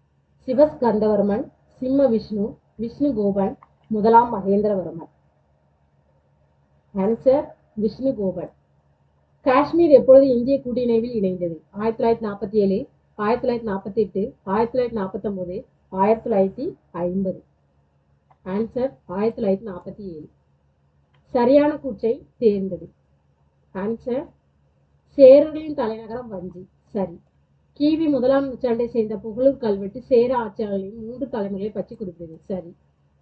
சிவஸ்கந்தவர்மன், சிம்ம விஷ்ணு, விஷ்ணுகோபன், முதலாம் மகேந்திரவர்மன். ஆன்சர் விஷ்ணுகோபன். காஷ்மீர் எப்பொழுது இந்திய கூட்டிணைவில் இணைந்தது? 1947, 1948, 1949, 1950. ஆன்சர் 1947. சரியான கூற்றை தேர்ந்தது. ஆன்சர் சேரர்களின் தலைநகரம் வஞ்சி சரி. கிபி 1ஆம் நூற்றாண்டை சேர்ந்த புகழூர் கல்வெட்டு சேர ஆட்சியாளர்களின் 3 தலைமுறைகளை பற்றி குறிப்பிடுது சரி.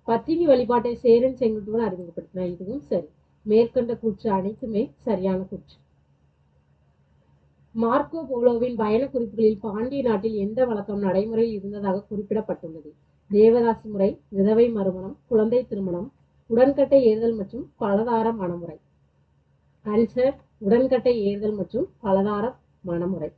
பத்தினி வழிபாட்டை சேரன் செங்குட்டுவன் அறிமுகப்படுத்தினார் இதுவும் சரி. மேற்கண்ட கூற்று அனைத்துமே சரியான கூற்று. மார்க்கோ போலோவின் பயண குறிப்புகளில் பாண்டிய நாட்டில் எந்த வழக்கம் நடைமுறையில் இருந்ததாக குறிப்பிடப்பட்டுள்ளது? தேவதாசி முறை, விதவை மறுமணம், குழந்தை திருமணம், உடன்கட்டை ஏறுதல் மற்றும் பலதார மணமுறை. ஆன்சர் உடன்கட்டை ஏறுதல் மற்றும் பலதார மணமுறை.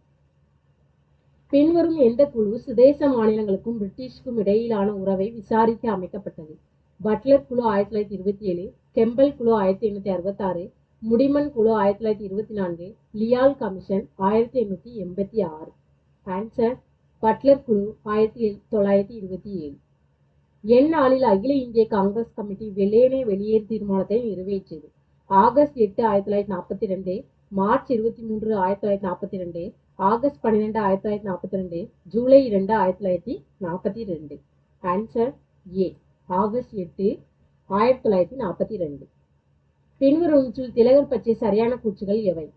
பின்வரும் எந்த குழு சுதேச மாநிலங்களுக்கும் பிரிட்டிஷுக்கும் இடையிலான உறவை விசாரிக்க அமைக்கப்பட்டது? பட்லர் குழு 1927, கெம்பல் குழு 1866, முடிமன் குழு 1924, லியால் கமிஷன் 1886. ஆன்சர் பட்லர் குழு 1927. எந்நாளில் அகில இந்திய காங்கிரஸ் கமிட்டி வெள்ளையனே வெளியேறு தீர்மானத்தை நிறைவேற்றியது? August 8, 1942, March 23, 1942, August 12, 1942, July 2, 1942. Answer A August 8, 1942. பின்வருவற்றில் திலகர் பற்றிய சரியான கூற்றுகள் எவை?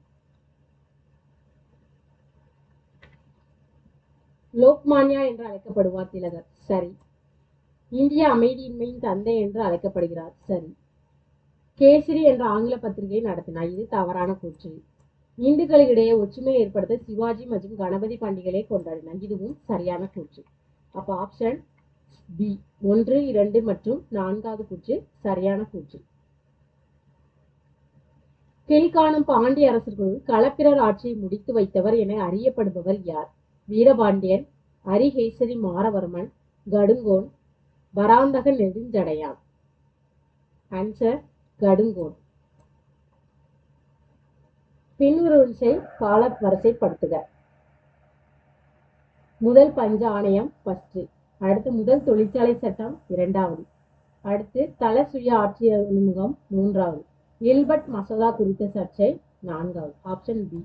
லோக்மான்யா என்று அழைக்கப்படுவார் திலகர் சரி. இந்திய அமைதியின்மையின் தந்தை என்று அழைக்கப்படுகிறார் சரி. கேசரி என்ற ஆங்கில பத்திரிகையை நடத்தினார் இது தவறான கூற்று. இந்துக்களிடையே ஒற்றுமை ஏற்படுத்த சிவாஜி மற்றும் கணபதி பண்டிகைகளை கொண்டாடினார். இதுவும் சரியான கூற்று. அப்ப ஆப்ஷன் பி 1, 2 மற்றும் 4வது கூற்று சரியான கூற்று. கீழ்காணும் பாண்டிய அரசர்களுள் களப்பிரர் ஆட்சியை முடித்து வைத்தவர் என அறியப்படுபவர் யார்? வீரபாண்டியன், அரிகேசரி மாறவர்மன், கடுங்கோன், பராந்தக நெடுஞ்சடையான். ஆன்சர் கடுங்கோன். பின்வருவனவற்றை கால வரிசைப்படுத்துக. முதல் பஞ்ச ஆணையம் ஃபர்ஸ்ட், அடுத்து முதல் தொழிற்சாலை சட்டம் 2வது, அடுத்து தல சுய ஆட்சி அறிமுகம் 3வது, இல்பர்ட் மசோதா குறித்த சர்ச்சை 4வது. Option B.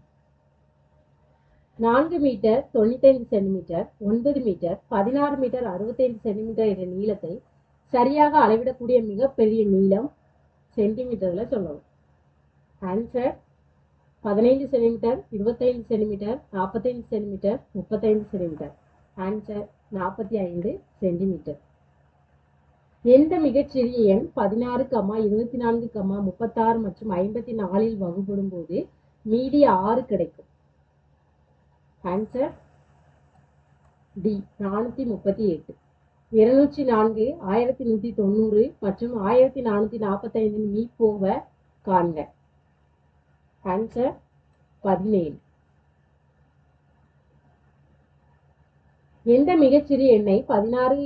4 metre 95 centimetre, 9 metre 16 metre 65 centimetre என்ற நீளத்தை சரியாக அளவிடக்கூடிய மிகப்பெரிய நீளம் சென்டிமீட்டர்ல சொல்லணும். Answer 15 centimetre, 25 centimetre, 45 centimetre, 35 centimetre. Answer 45 centimetre. எந்த மிகச்சிறிய எண் 16, 24, 36 மற்றும் 54 வகுப்படும் போது மீதி 6 கிடைக்கும்? Answer D 438. 204, 1190 மற்றும் 1445 மீப்போவ காண்க. ஆன்சர் 17. எந்த மிகச்சிறிய எண்ணை 16,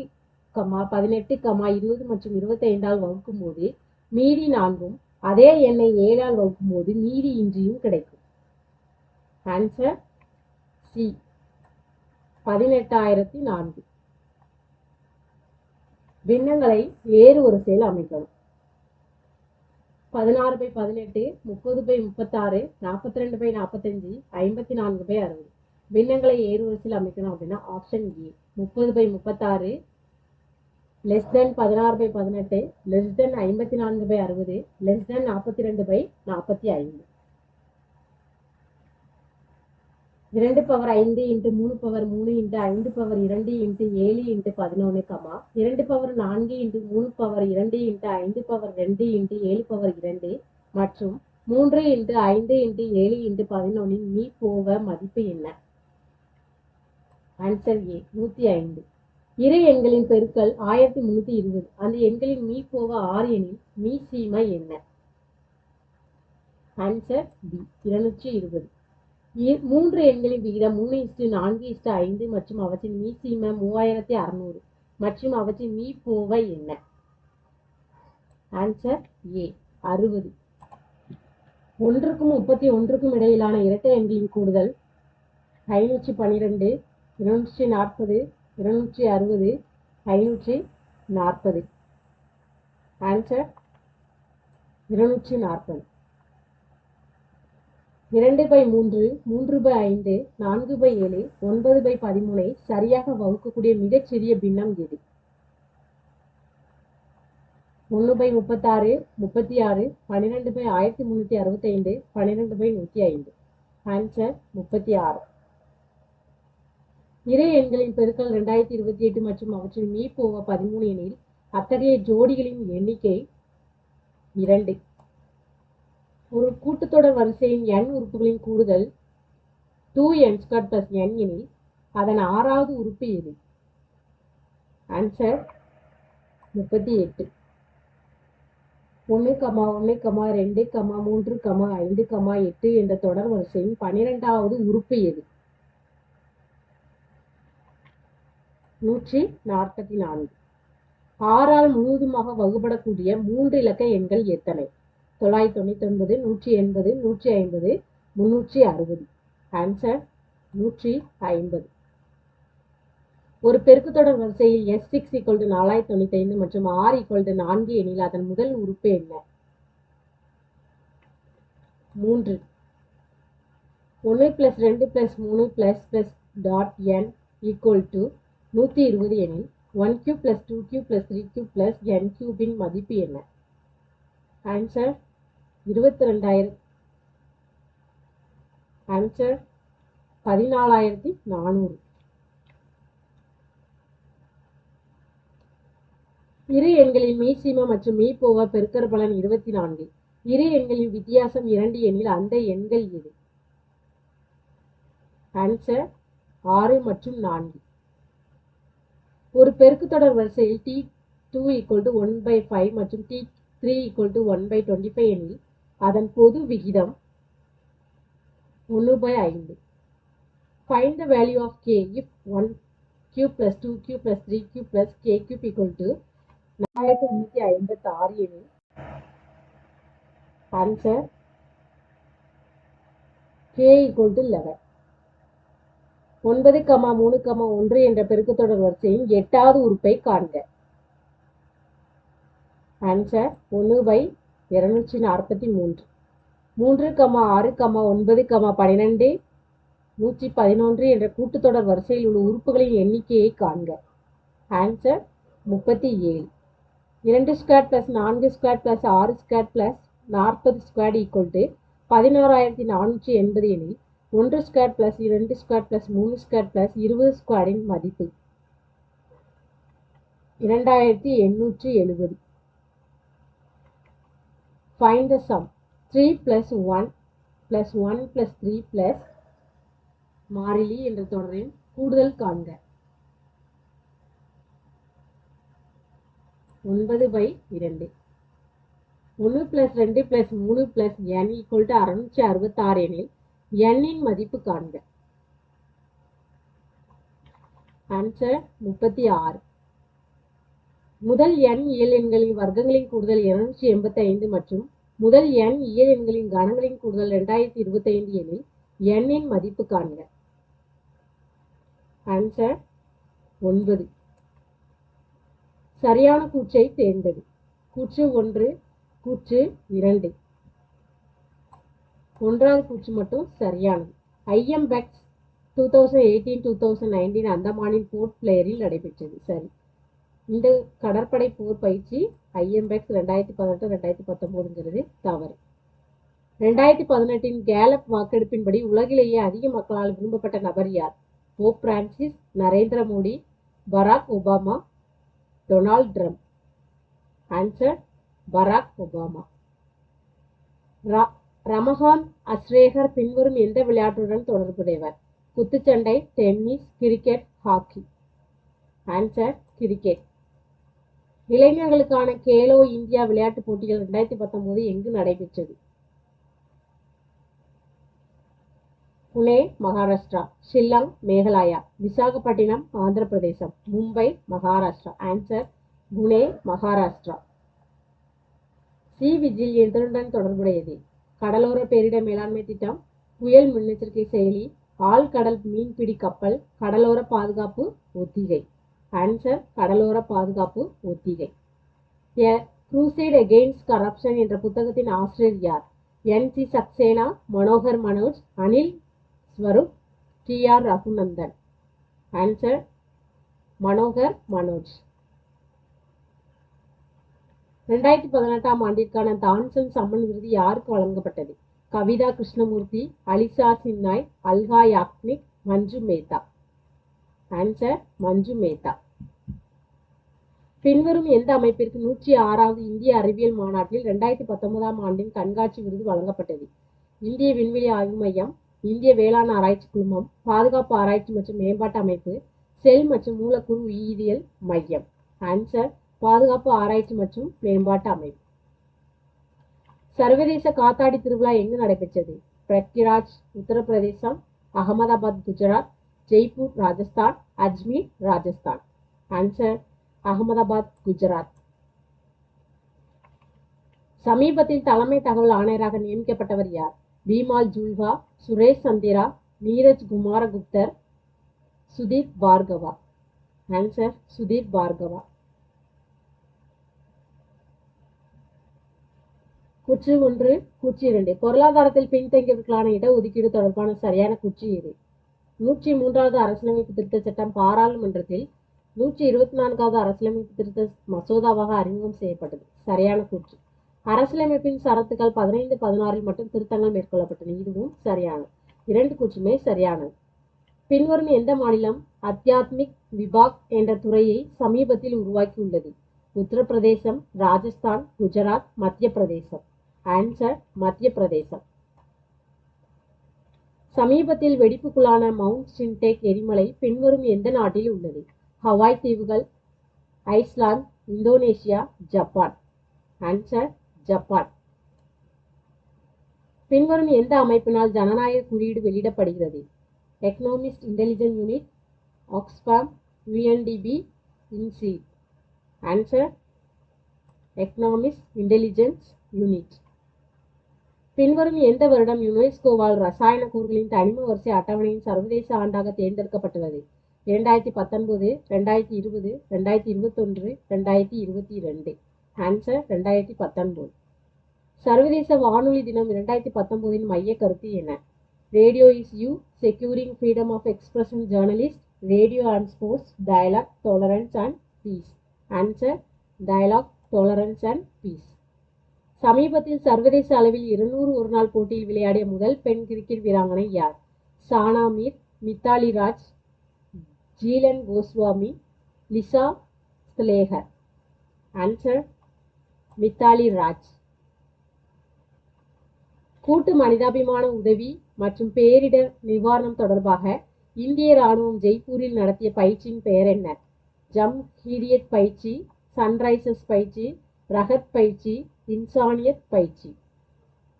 18, 20 மற்றும் 25 வகுக்கும் போது மீதி 4ம் அதே எண்ணை 7 வகுக்கும் போது மீதி இன்றியும் கிடைக்கும்? Answer C 18,004. பின்னங்களை வேறு ஒரு செயல் அமைக்கணும். 16/18, 30/36, 42/45, 54/60. பின்னங்களை ஏறு வரிசையில் அமைக்கணும் அப்படின்னா option A 30/36 less than 16/18 less than 54/60 less than 42/45. 2 power 5 into 3 power 3 into 5 power 2 into 7 into 11, 2 power 4 into 3 power 2 into 5 power 2 into 7 power 2 மற்றும் 3 இன்ட்டு 5 இன்ட்டு 7 இன்ட்டு 11 மீப்போவ மதிப்பு என்ன? Answer A 105. இரு எண்களின் பெருக்கல் 1320. அந்த எண்களின் மீப்போவ 6 எனில் மீசீமை என்ன? Answer B 220. 3 எண்களின் விகிதம் 3:4:5 மற்றும் அவற்றின் மீசீம 3600 மற்றும் அவற்றின் மீப்போவ என்ன? Answer A 60. 1க்கும் 31க்கும் இடையிலான இரட்டை எண்களின் கூடுதல் 512, 240, 260, 540. ஆன்சர் 240. 2/3, 3/5, 4/7, 9/13 சரியாக வகுக்கக்கூடிய மிகச்சிறிய பின்னம் எது? 1/36, 36, 12/1365, 12/105. ஆன்சர் 36. இரு எண்களின் பெருக்கல் 2028 மற்றும் அவற்றின் மீப்போவ 13 எனில் அத்தகைய ஜோடிகளின் எண்ணிக்கை 2. ஒரு கூட்டுத்தொடர் வரிசையின் n உறுப்புகளின் கூடுதல் 2n² + n எனில் அதன் 6வது உறுப்பு எது? ஆன்சர் 38. 1, 1, 2, 3, 5, 8 என்ற தொடர் வரிசையின் 12வது உறுப்பு எது? 144. 6ஆல் முழுவதுமாக வகுப்படக்கூடிய 3 இலக்க எண்கள் எத்தனை? 999, 180, 150, 360. ஆன்சர் 150. ஒரு பெருக்குத்தொடர் வரிசையில் S6 = 4095 மற்றும் R = 4 எனில் அதன் முதல் உறுப்பு என்ன? 3. 1 + 2 + 3 +n = 120 எனில் 1³ + 2³ + 3³ + n³ மதிப்பு என்ன? ஆன்சர் 22,000. ஆன்சர் 14,400. இரு எண்களின் மீசீம மற்றும் மீப்போவ பெருக்கற்பலன் 24. இரு எண்களின் வித்தியாசம் 2 எனில் அந்த எண்கள் எது? ஆன்சர் 6 மற்றும் 4. ஒரு பெருக்குத்தொடர் வரிசையில் t2 = 1/5 மற்றும் t3 = 1/25 எனில் அதன் பொது விகிதம் 1/5. Find the value of k if 1³ + 2³ + 3³ + k³ = 4356 எனில் ஆன்சர் k = 11. 9, 3, 1 என்ற பெருக்குத்தொடர் வரிசையின் 8வது உறுப்பை காண்க. ஆன்சர் 1/243. 3, 6, 9, 12, 111 என்ற கூட்டுத்தொடர் வரிசையில் உள்ள உறுப்புகளின் எண்ணிக்கையை காண்க. ஆன்சர் 37. 2² + 4² + 6² + 40² = 16480 எனில் 1² + 2² + 3² + 20² இன் மதிப்பு 2870. Find the sum. 3 + 1 + 1 + 3 மாறிலி என்ற தொடரின் கூடுதல் காண்க. 9/2. 1 + 2 + 3 + n = 666 எனில் n இன் மதிப்பு காண்க. ஆன்சர் 36. முதல் n இயல் எண்களின் வர்க்கங்களின் கூடுதல் 285 மற்றும் முதல் n இயல் எண்களின் கணங்களின் கூடுதல் 2025 எனில் n இன் மதிப்பு காண்க. ஆன்சர் 9. சரியான கூற்றை தேர்ந்தெடு. கூற்று 1, கூற்று 2. 1வது கூற்று மட்டும் சரியானது. IMBEX 2018-2019 அந்தமானின் போர்ட் பிளேயரில் நடைபெற்றது. சரி. இந்த கடற்படை போர் பயிற்சி IMBEX 2018-2019 தவறு. 2018 கேலப் வாக்கெடுப்பின்படி உலகிலேயே அதிக மக்களால் விரும்பப்பட்ட நபர் யார்? Pope Francis, Narendra Modi, Barack Obama, Donald Trump. Answer Barack Obama. Ramakant Achrekar பின்வரும் எந்த விளையாட்டுடன் தொடர்புடையவர்? குத்துச்சண்டை, tennis, cricket, hockey. Answer cricket. இளைஞர்களுக்கான கேலோ இந்தியா விளையாட்டுப் போட்டிகள் 2019 எங்கு நடைபெற்றது? Pune, Maharashtra. Shillong, Meghalaya. Visakhapatnam, Andhra Pradesh. Mumbai, Maharashtra. Answer Pune, Maharashtra. Sea vigil எதனுடன் தொடர்புடையது? கடலோர பேரிடர் மேலாண்மை திட்டம், புயல் முன்னெச்சரிக்கை செயலி, ஆழ்கடல் மீன்பிடி கப்பல், கடலோர பாதுகாப்பு ஒத்திகை. ஆன்சர் கடலோர பாதுகாப்பு ஒத்திகை. A Crusade Against Corruption என்ற புத்தகத்தின் ஆசிரியர் யார்? NC Saxena, Manohar Manoj, Anil Swarup, TR Raghunandan. Answer Manohar Manoj. 2018 ஆண்டிற்கான தான்சன் சம்மன் விருது யாருக்கு வழங்கப்பட்டது? கவிதா கிருஷ்ணமூர்த்தி, அலிசா சின்னாய், அல்கா யாக்னிக், மஞ்சு மேத்தா. ஆன்சர் மஞ்சு மேத்தா. பின்வரும் எந்த அமைப்பிற்கு 106வது இந்திய அறிவியல் மாநாட்டில் 2019 ஆண்டின் கண்காட்சி விருது வழங்கப்பட்டது? இந்திய விண்வெளி ஆய்வு மையம், இந்திய வேளாண் ஆராய்ச்சி குழுமம், பாதுகாப்பு ஆராய்ச்சி மற்றும் மேம்பாட்டு அமைப்பு, செல் மற்றும் மூலக்கூறு உயிரியல் மையம். ஆன்சர் பாதுகாப்பு ஆராய்ச்சி மற்றும் மேம்பாட்டு அமைப்பு. சர்வதேச காத்தாடி திருவிழா எங்கு நடைபெற்றது? பிரக்யாராஜ் உத்தரப்பிரதேசம், அகமதாபாத் குஜராத், ஜெய்ப்பூர் ராஜஸ்தான், அஜ்மீர் ராஜஸ்தான். ஆன்சர் அகமதாபாத் குஜராத். சமீபத்தில் தலைமை தகவல் ஆணையராக நியமிக்கப்பட்டவர் யார்? பீமால் ஜுல்வா, சுரேஷ் சந்திரா, நீரஜ் குமாரகுப்தர், சுதீப் பார்கவா. ஆன்சர் சுதீப் பார்கவா. கூற்று 1, கூற்று 2. பொருளாதாரத்தில் பின்தங்கியவர்களுக்கான இடஒதுக்கீடு தொடர்பான சரியான கூற்று எது? 103வது அரசியலமைப்பு திருத்த சட்டம் பாராளுமன்றத்தில் 124வது அரசியலமைப்பு திருத்த மசோதாவாக அறிமுகம் செய்யப்பட்டது. சரியான கூற்று. அரசியலமைப்பின் சரத்துக்கள் 15, 16 மட்டும் திருத்தங்கள் மேற்கொள்ளப்பட்டன. இதுவும் சரியானது. 2 கூற்றுமே சரியானது. பின்வரும் எந்த மாநிலம் அத்தியாத்மிக் விபாக் என்ற துறையை சமீபத்தில் உருவாக்கியுள்ளது? உத்தரப்பிரதேசம், ராஜஸ்தான், குஜராத், மத்திய பிரதேசம். ஆன்சர் மத்திய பிரதேசம். சமீபத்தில் வெடிப்புக்குள்ளான மவுண்ட் சின்டேக் எரிமலை பின்வரும் எந்த நாட்டில் உள்ளது? ஹவாய் தீவுகள், Iceland, Indonesia, Japan. Answer Japan. பின்வரும் எந்த அமைப்பினால் ஜனநாயக குறியீடு வெளியிடப்படுகிறது? Economist intelligence unit, Oxfam, UNDP, INSEAD. Answer economist intelligence unit. பின்வரும் எந்த வருடம் யுனெஸ்கோவால் ரசாயன கூறுகளின் தனிம வரிசை அட்டவணையின் சர்வதேச ஆண்டாக தேர்ந்தெடுக்கப்பட்டுள்ளது? 2019, 2020, 2021, 2022. ஆன்சர் 2019. சர்வதேச வானொலி தினம் 2019 மைய கருத்து என்ன? Radio is you, securing freedom of expression journalist, radio and sports, dialogue, tolerance and peace. Answer dialogue, tolerance and peace. சமீபத்தில் சர்வதேச அளவில் 200 ஒருநாள் போட்டியில் விளையாடிய முதல் பெண் கிரிக்கெட் வீராங்கனை யார்? சானா மீர், மித்தாலி ராஜ், ஜீலன் கோஸ்வாமி, லிசா ஸ்லேகர். ஆன்சர் மித்தாலி ராஜ். கூட்டு மனிதாபிமான உதவி மற்றும் பேரிடர் நிவாரணம் தொடர்பாக இந்திய ராணுவம் ஜெய்ப்பூரில் நடத்திய பயிற்சியின் பெயர் என்ன? ஜம்ஹீரியத் பயிற்சி, சன்ரைசர்ஸ் பயிற்சி, ரகத் பயிற்சி, இன்சானியத் பயிற்சி.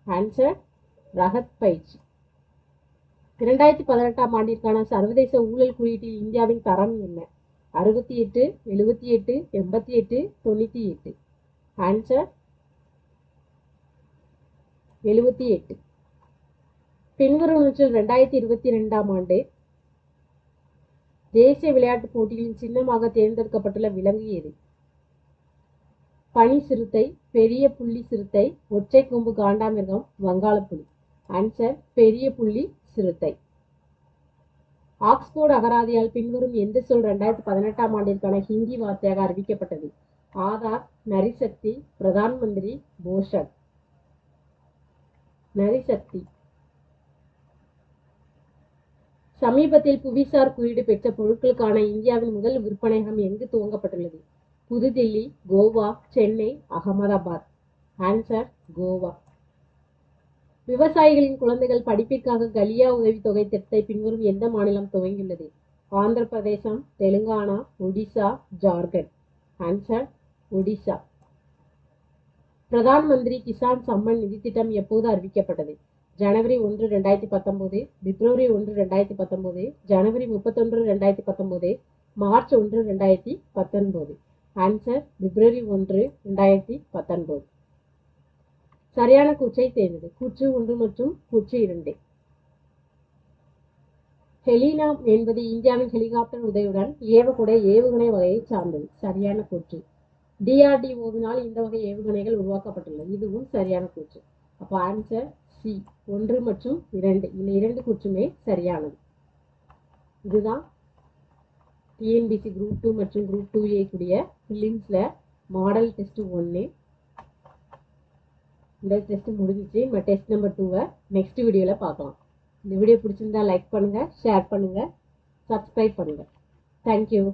ஆன்சர் ரகத் பயிற்சி. 2018 ஆண்டிற்கான சர்வதேச ஊழல் குறியீட்டில் இந்தியாவின் தரம் என்ன? 68, 78, 88, 98. ஆன்சர் 78. பின்வருவனவற்றில் 2022 ஆண்டு தேசிய விளையாட்டுப் போட்டிகளின் சின்னமாக தேர்ந்தெடுக்கப்பட்டுள்ள விலங்கு எது? பனி சிறுத்தை, பெரிய புள்ளி சிறுத்தை, ஒற்றை கொம்பு காண்டாமிருகம், வங்காளப்புலி. ஆன்சர் பெரிய புள்ளி சிறுத்தை. ஆக்ஸ்போர்டு அகராதியால் பின்வரும் எந்த சொல் 2018 ஆண்டிற்கான ஹிந்தி வார்த்தையாக அறிவிக்கப்பட்டது? ஆதார், நரிசக்தி, பிரதான் மந்திரி, போஷக். நரிசக்தி. சமீபத்தில் புவிசார் குறியீடு பெற்ற பொருட்களுக்கான இந்தியாவின் முதல் விற்பனையகம் எங்கு துவங்கப்பட்டுள்ளது? புதுதில்லி, கோவா, சென்னை, அகமதாபாத். ஆன்சர் கோவா. விவசாயிகளின் குழந்தைகள் படிப்பிற்காக கலியா உதவித்தொகை திட்டத்தை பின்வரும் எந்த மாநிலம் துவங்கியுள்ளது? ஆந்திர பிரதேசம், தெலுங்கானா, ஒடிசா, ஜார்க்கண்ட். ஆன்சர் ஒடிசா. பிரதான் மந்திரி கிசான் சம்மன் நிதி திட்டம் எப்போது அறிவிக்கப்பட்டது? ஜனவரி 1, 2019, பிப்ரவரி 1, 2019, ஜனவரி 31, 2019, மார்ச் 1, 2019. ஆன்சர் பிப்ரவரி 1, 2019. சரியான கூற்றை தேர்ந்தெடு. கூற்று 1 மற்றும் கூற்று 2. ஹெலினா என்பது இந்தியாவின் ஹெலிகாப்டர் உதவியுடன் ஏவக்கூடிய ஏவுகணை வகையை சார்ந்தது. சரியான கூற்று. DRDOவினால் இந்த வகை ஏவுகணைகள் உருவாக்கப்பட்டுள்ளது. இதுவும் சரியான கூற்று. அப்போ ஆன்சர் சி, 1 மற்றும் 2. இந்த 2 கூற்றுமே சரியானது. இதுதான் TNPSC குரூப் 2 மற்றும் குரூப் 2A கூடிய பிலிம்ஸ்ல மாடல் டெஸ்ட் 1. இந்த டெஸ்ட் முடிஞ்சிச்சு. நம்ம டெஸ்ட் நம்பர் 2 நெக்ஸ்ட் வீடியோவில் பார்க்கலாம். இந்த வீடியோ பிடிச்சிருந்தா லைக் பண்ணுங்க, ஷேர் பண்ணுங்க, சப்ஸ்கிரைப் பண்ணுங்க. தேங்க்யூ.